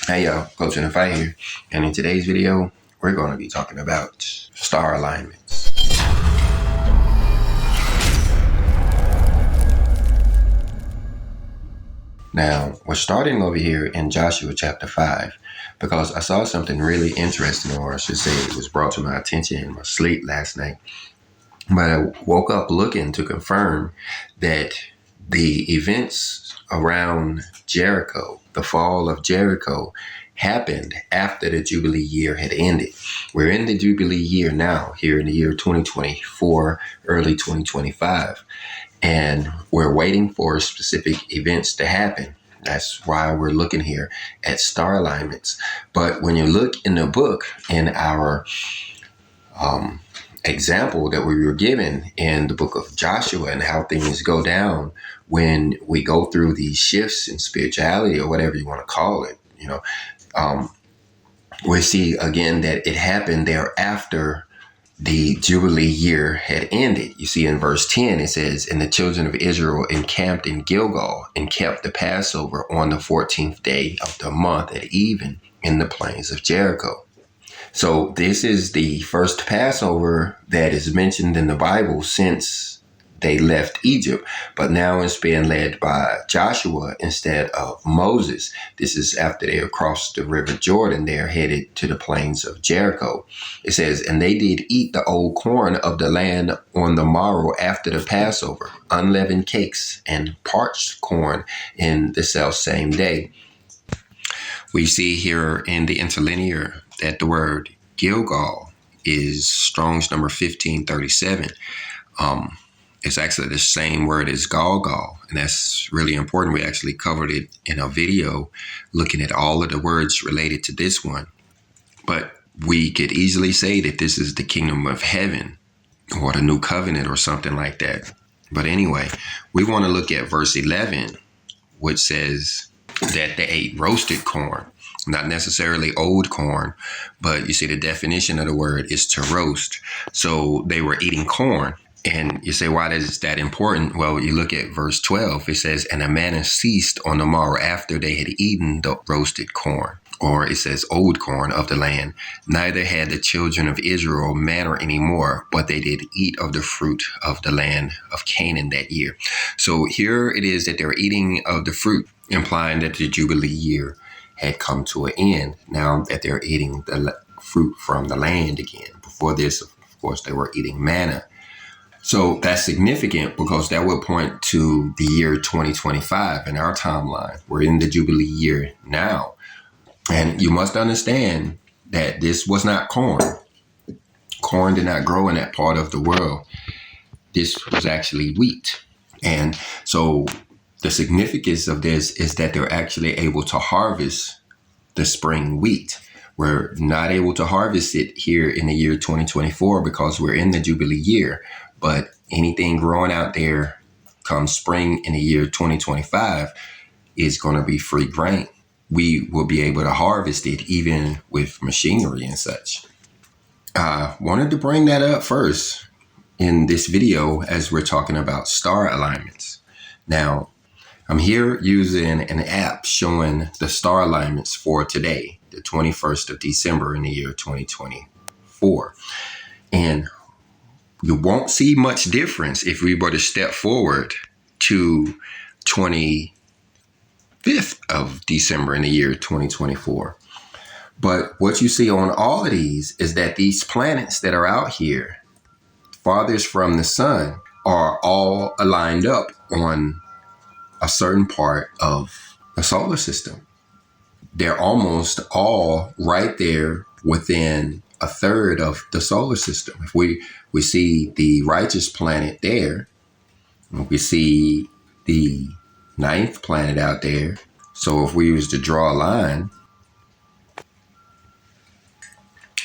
Hey y'all, Coach Inthefight here, and in today's video, we're going to be talking about star alignments. Now, we're starting over here in Joshua chapter 5 because I saw something really interesting, or I should say it was brought to my attention in my sleep last night. But I woke up looking to confirm that the events around Jericho, the fall of Jericho, happened after the Jubilee year had ended. We're in the Jubilee year now, here in the year 2024, early 2025, and we're waiting for specific events to happen. That's why we're looking here at star alignments. But when you look in the book, in our example that we were given in the book of Joshua and how things go down when we go through these shifts in spirituality, or whatever you want to call it, we see again that it happened there after the Jubilee year had ended. You see in verse 10, it says, "And the children of Israel encamped in Gilgal and kept the Passover on the 14th day of the month at even in the plains of Jericho." So this is the first Passover that is mentioned in the Bible since they left Egypt, but now it's being led by Joshua instead of Moses. This is after they crossed the river Jordan. They're headed to the plains of Jericho. It says, "And they did eat the old corn of the land on the morrow after the Passover, unleavened cakes and parched corn in the selfsame day." We see here in the interlinear that the word Gilgal is Strong's number 1537. It's actually the same word as Galgal, and that's really important. We actually covered it in a video looking at all of the words related to this one. But we could easily say that this is the kingdom of heaven or the new covenant or something like that. But anyway, we want to look at verse 11, which says that they ate roasted corn, not necessarily old corn, but you see the definition of the word is to roast. So they were eating corn. And you say, why is that important? Well, you look at verse 12, it says, "And the manna ceased on the morrow after they had eaten the roasted corn," or it says old corn of the land. "Neither had the children of Israel manna anymore, but they did eat of the fruit of the land of Canaan that year." So here it is that they're eating of the fruit, implying that the Jubilee year had come to an end, now that they're eating the fruit from the land again. Before this, of course, they were eating manna. So that's significant because that would point to the year 2025 in our timeline. We're in the Jubilee year now. And you must understand that this was not corn. Corn did not grow in that part of the world. This was actually wheat. And so the significance of this is that they're actually able to harvest the spring wheat. We're not able to harvest it here in the year 2024 because we're in the Jubilee year. But anything growing out there come spring in the year 2025 is going to be free grain. We will be able to harvest it even with machinery and such. I wanted to bring that up first in this video as we're talking about star alignments. Now, I'm here using an app showing the star alignments for today, the 21st of December in the year 2024. And you won't see much difference if we were to step forward to 25th of December in the year 2024. But what you see on all of these is that these planets that are out here, farthest from the sun, are all aligned up on a certain part of the solar system. They're almost all right there within a third of the solar system. If we see the righteous planet there, we see the 9th planet out there. So if we was to draw a line,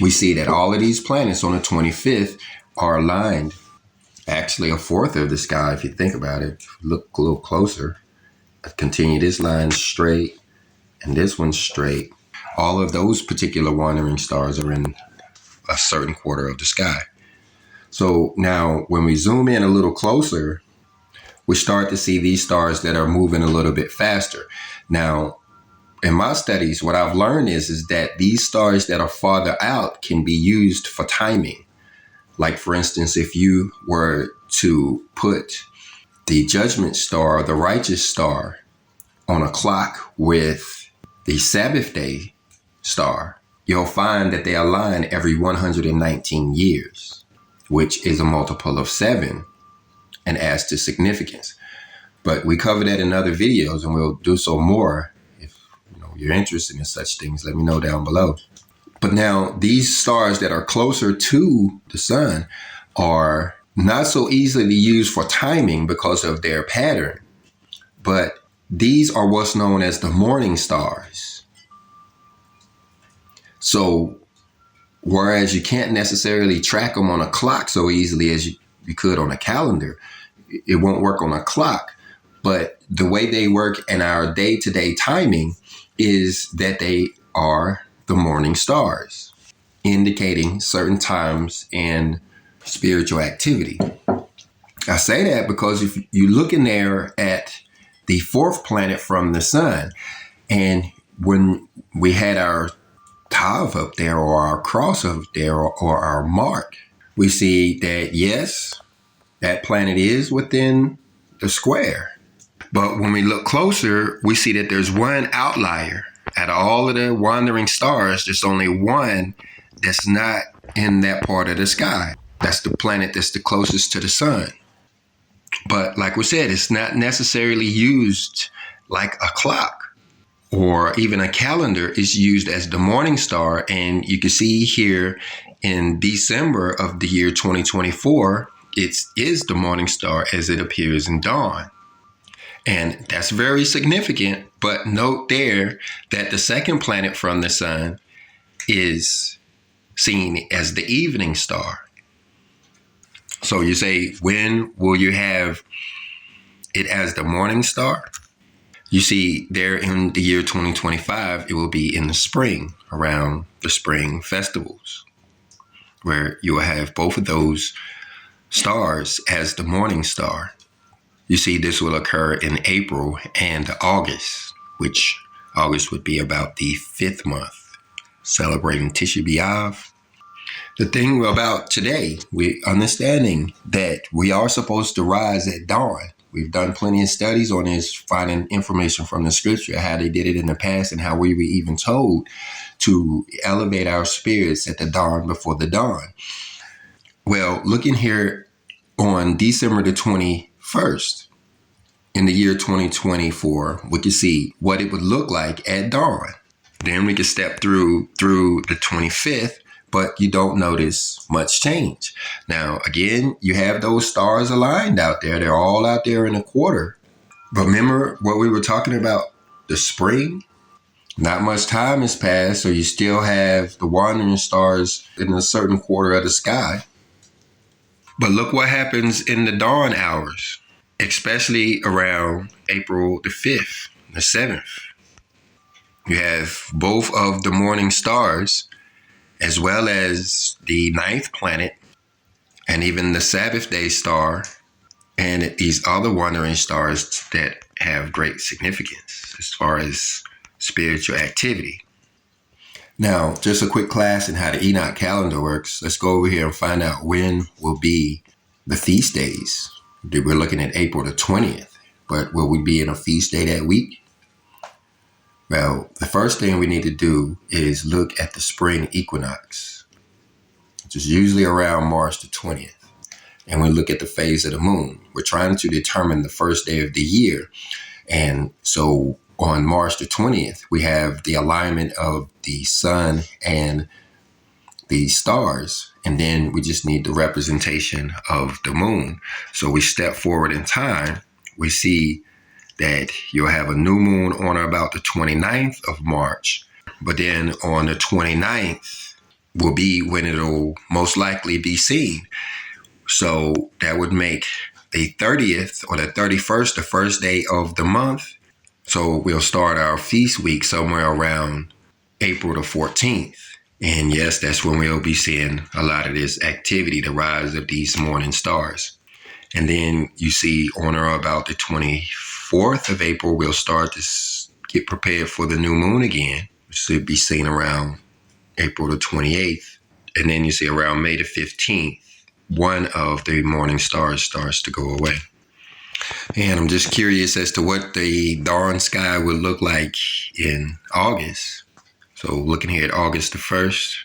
we see that all of these planets on the 25th are aligned. Actually, a fourth of the sky, if you think about it. Look a little closer. Continue this line straight and this one straight. All of those particular wandering stars are in a certain quarter of the sky. So now when we zoom in a little closer, we start to see these stars that are moving a little bit faster. Now, in my studies, what I've learned is that these stars that are farther out can be used for timing. Like, for instance, if you were to put the judgment star, the righteous star, on a clock with the Sabbath day star, you'll find that they align every 119 years, which is a multiple of 7 and adds to significance. But we cover that in other videos, and we'll do so more. If you're interested in such things, let me know down below. But now these stars that are closer to the sun are not so easily used for timing because of their pattern. But these are what's known as the morning stars. So whereas you can't necessarily track them on a clock so easily as you could on a calendar, it won't work on a clock. But the way they work in our day-to-day timing is that they are the morning stars, indicating certain times in spiritual activity. I say that because if you look in there at the 4th planet from the sun, and when we had our Tav up there, or our cross up there, or our mark, we see that, yes, that planet is within the square. But when we look closer, we see that there's one outlier. Out of all of the wandering stars, there's only one that's not in that part of the sky. That's the planet that's the closest to the sun. But like we said, it's not necessarily used like a clock or even a calendar. Is used as the morning star. And you can see here in December of the year 2024, it is the morning star as it appears in dawn. And that's very significant. But note there that the 2nd planet from the sun is seen as the evening star. So you say, when will you have it as the morning star? You see there in the year 2025, it will be in the spring, around the spring festivals, where you will have both of those stars as the morning star. You see, this will occur in April and August, which August would be about the 5th month, celebrating Tisha B'Av. The thing about today, we're understanding that we are supposed to rise at dawn. We've done plenty of studies on this, finding information from the scripture, how they did it in the past and how we were even told to elevate our spirits at the dawn before the dawn. Well, looking here on December the 21st in the year 2024, we can see what it would look like at dawn. Then we can step through the 25th, but you don't notice much change. Now, again, you have those stars aligned out there. They're all out there in a quarter. But remember what we were talking about, the spring? Not much time has passed, so you still have the wandering stars in a certain quarter of the sky. But look what happens in the dawn hours, especially around April the 5th, the 7th. You have both of the morning stars, as well as the 9th planet, and even the Sabbath day star, and these other wandering stars that have great significance as far as spiritual activity. Now, just a quick class in how the Enoch calendar works. Let's go over here and find out when will be the feast days. We're looking at April the 20th, but will we be in a feast day that week? Well, the first thing we need to do is look at the spring equinox, which is usually around March the 20th. And we look at the phase of the moon. We're trying to determine the first day of the year. And so on March the 20th, we have the alignment of the sun and the stars. And then we just need the representation of the moon. So we step forward in time. We see that you'll have a new moon on or about the 29th of March. But then on the 29th will be when it'll most likely be seen. So that would make the 30th or the 31st, the first day of the month. So we'll start our feast week somewhere around April the 14th. And yes, that's when we'll be seeing a lot of this activity, the rise of these morning stars. And then you see on or about the 24th of April, we'll start to get prepared for the new moon again, which should be seen around April the 28th. And then you see around May the 15th, one of the morning stars starts to go away. And I'm just curious as to what the dawn sky would look like in August. So looking here at August the 1st,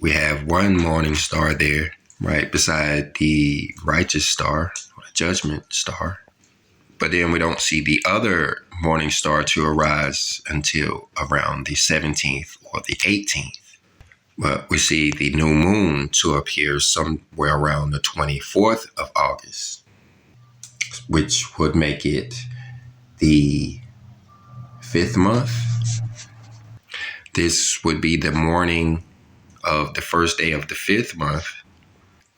we have one morning star there, right beside the righteous star, or the judgment star. But then we don't see the other morning star to arise until around the 17th or the 18th. But we see the new moon to appear somewhere around the 24th of August, which would make it the 5th month. This would be the morning of the first day of the 5th month,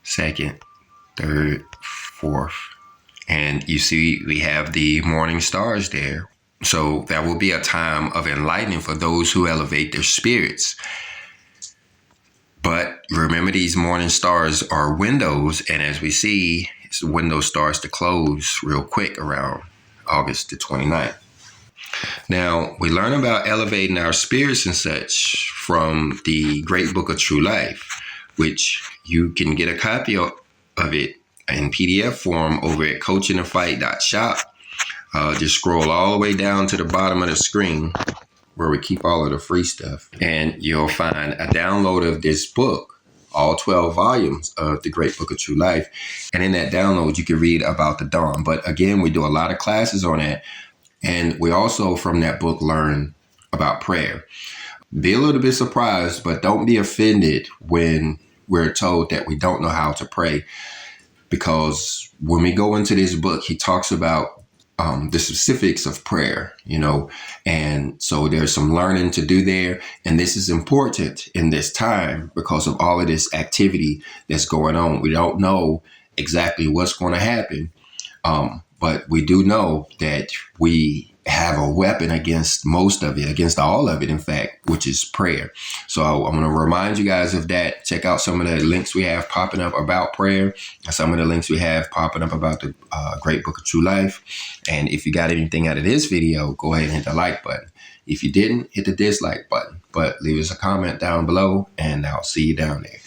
2nd, 3rd, 4th. And you see we have the morning stars there. So that will be a time of enlightening for those who elevate their spirits. But remember, these morning stars are windows, and as we see, the window starts to close real quick around August the 29th. Now, we learn about elevating our spirits and such from the Great Book of True Life, which you can get a copy of it in PDF form over at coachinthefight.shop. Just scroll all the way down to the bottom of the screen where we keep all of the free stuff, and you'll find a download of this book, all 12 volumes of the Great Book of True Life. And in that download, you can read about the dawn. But again, we do a lot of classes on that. And we also, from that book, learn about prayer. Be a little bit surprised, but don't be offended when we're told that we don't know how to pray. Because when we go into this book, he talks about the specifics of prayer, and so there's some learning to do there. And this is important in this time because of all of this activity that's going on. We don't know exactly what's going to happen, but we do know that we have a weapon against most of it, against all of it, in fact, which is prayer. So I'm going to remind you guys of that. Check out some of the links we have popping up about prayer, and some of the links we have popping up about the Great Book of True Life. And if you got anything out of this video, go ahead and hit the like button. If you didn't, hit the dislike button, but leave us a comment down below, and I'll see you down there.